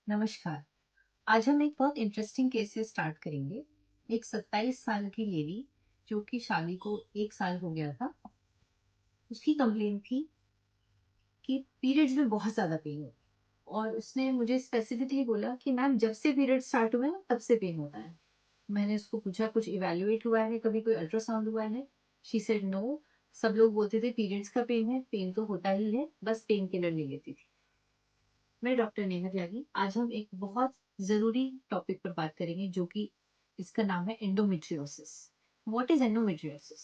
नमस्कार। आज हम एक बहुत इंटरेस्टिंग केस से स्टार्ट करेंगे। एक 27 साल की लेडी जो कि शादी को 1 साल हो गया था, उसकी कंप्लेन थी कि पीरियड्स में बहुत ज़्यादा पेन होता है और उसने मुझे स्पेसिफिकली बोला कि मैम जब से पीरियड स्टार्ट हुए हैं तब से पेन होता है। मैंने उसको पूछा कुछ इवैल्यूएट हुआ है, कभी कोई अल्ट्रासाउंड हुआ है? She said no. सब लोग बोलते थे पीरियड्स का पेन है, पेन तो होता ही है, बस पेन किलर ले लेती थी। मैं डॉक्टर नेहा त्यागी। आज हम एक बहुत जरूरी टॉपिक पर बात करेंगे जो कि इसका नाम है एंडोमेट्रियोसिस। What is endometriosis?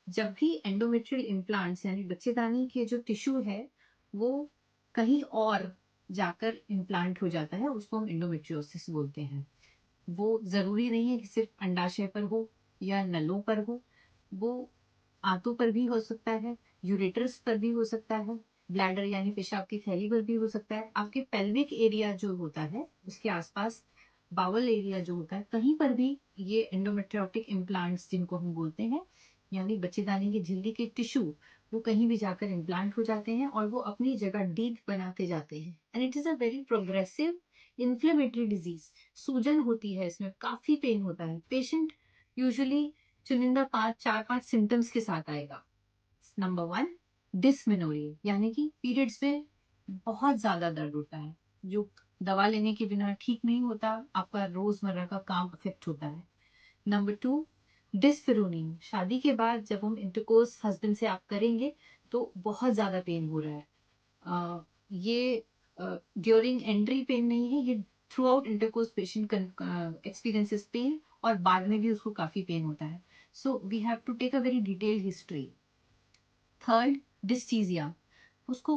जब भी एंडोमेट्रियल इम्प्लांट्स यानी बच्चेदानी के जो टिश्यू है वो कहीं और जाकर इम्प्लांट हो जाता है, उसको हम एंडोमेट्रियोसिस बोलते हैं। वो जरूरी नहीं है कि सिर्फ अंडाशय पर हो या नलों पर हो, वो आंतों पर भी हो सकता है, यूरेटर्स पर भी हो सकता है, ब्लैडर यानी पेशाब की थैली पर भी हो सकता है, आपके पेल्विक एरिया जो होता है उसके आसपास बावल एरिया जो होता है कहीं पर भी ये एंडोमेट्रियोटिक इम्प्लांट्स जिनको हम बोलते हैं यानी बच्चेदानी की झिल्ली के टिश्यू वो कहीं भी जाकर इम्प्लांट हो जाते हैं और वो अपनी जगह डीप बनाते जाते हैं। And it is a very progressive inflammatory disease. सूजन होती है, इसमें काफी पेन होता है। पेशेंट यूजुअली चुनिंदा 4-5 सिम्टम्स के साथ आएगा। नंबर 1, डिसमेनोरिया यानी कि पीरियड्स में बहुत ज्यादा दर्द होता है जो दवा लेने के बिना ठीक नहीं होता, आपका रोजमर्रा का काम अफेक्ट होता है। नंबर 2, डिस्फेरोनिन। शादी के बाद जब हम इंटरकोर्स हस्बैंड से आप करेंगे तो बहुत ज्यादा पेन हो रहा है। ये ड्यूरिंग एंट्री पेन नहीं है, ये throughout intercourse patient experiences pain और बाद में भी उसको काफी पेन होता है। So we have to take a very detailed history. Third, dyschezia. उसको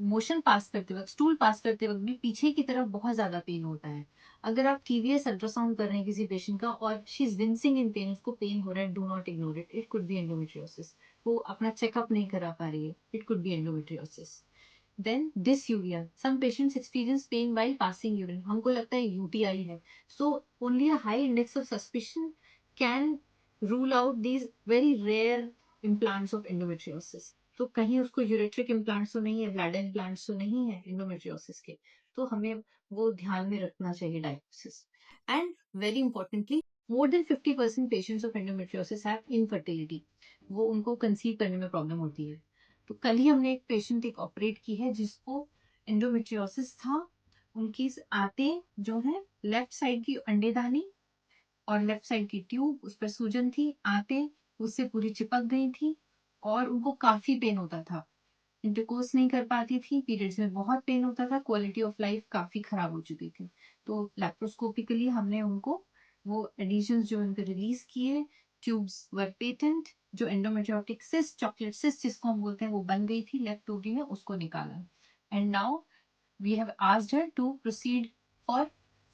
मोशन पास करते वक्त, स्टूल पास करते वक्त भी पीछे की तरफ बहुत ज्यादा पेन होता है। अगर आप टीवीएस अल्ट्रासाउंड कर रहे हैं किसी पेशेंट का और she is wincing in pain, उसको पेन हो रहा है, do not ignore it, it could be endometriosis. वो अपना चेकअप नहीं करा पा रही है, it could be endometriosis. Then dysuria, some patients experience pain while passing urine, हमको लगता है यूटीआई है। So only a high index of suspicion can rule out these very rare implants of endometriosis। तो कहीं उसको यूरेट्रिक इम्प्लांट्स तो नहीं है, ब्लैडर इम्प्लांट्स तो नहीं है एंडोमेट्रियोसिस के, तो हमें वो ध्यान में रखना चाहिए diagnosis. And very importantly, more than 50% patients of endometriosis have infertility, वो उनको कंसीव करने में प्रॉब्लम होती है। तो कल ही हमने एक पेशेंट एक ऑपरेट की है जिसको एंडोमेट्रियोसिस था। उनकी आते जो है लेफ्ट साइड की अंडेदानी और लेफ्ट साइड की ट्यूब, उस पर सूजन थी, आते उससे पूरी चिपक गई थी और उनको काफी पेन होता था। इंटरकोर्स नहीं कर पाती थी, पीरियड्स में बहुत पेन होता था, क्वालिटी ऑफ लाइफ काफी खराब हो चुकी थी। तो लैप्रोस्कोपिकली हमने उनको वो एडिशंस जो उनके रिलीज किए, ट्यूब्स वर पेटेंट, जो एंडोमेट्रियोटिक सिस्ट, चॉकलेट सिस्ट जिसको हम बोलते हैं, वो बन गई थी लेफ्ट टूटी में, उसको निकाला। And now we have asked her to proceed for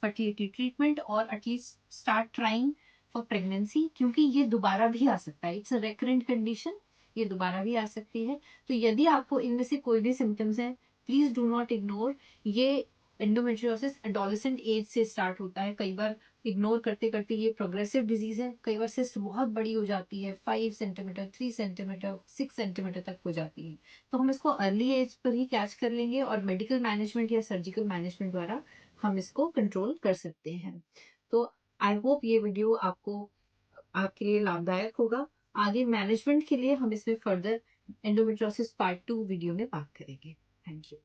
fertility treatment और at least start trying for pregnancy, क्योंकि ये दोबारा भी आ सकता है, इट्स अ रेकरेंट कंडीशन, ये दोबारा भी आ सकती है। तो यदि आपको इनमें से कोई भी सिम्टम्स है, प्लीज डू नॉट इग्नोर। ये एंडोमेट्रियोसिस एडोलेसेंट एज से स्टार्ट होता है, कई बार इग्नोर करते करते ये प्रोग्रेसिव डिजीज है, कई बार सिस्ट बहुत बड़ी हो जाती है, 5 सेंटीमीटर, 3 सेंटीमीटर, 6 सेंटीमीटर तक हो जाती है। तो हम इसको अर्ली एज पर ही कैच कर लेंगे और मेडिकल मैनेजमेंट या सर्जिकल मैनेजमेंट द्वारा हम इसको कंट्रोल कर सकते हैं। तो आई होप ये वीडियो आपको आपके लिए लाभदायक होगा। आगे मैनेजमेंट के लिए हम इसमें फर्दर एंडोमेट्रियोसिस पार्ट 2 वीडियो में बात करेंगे। Thank you.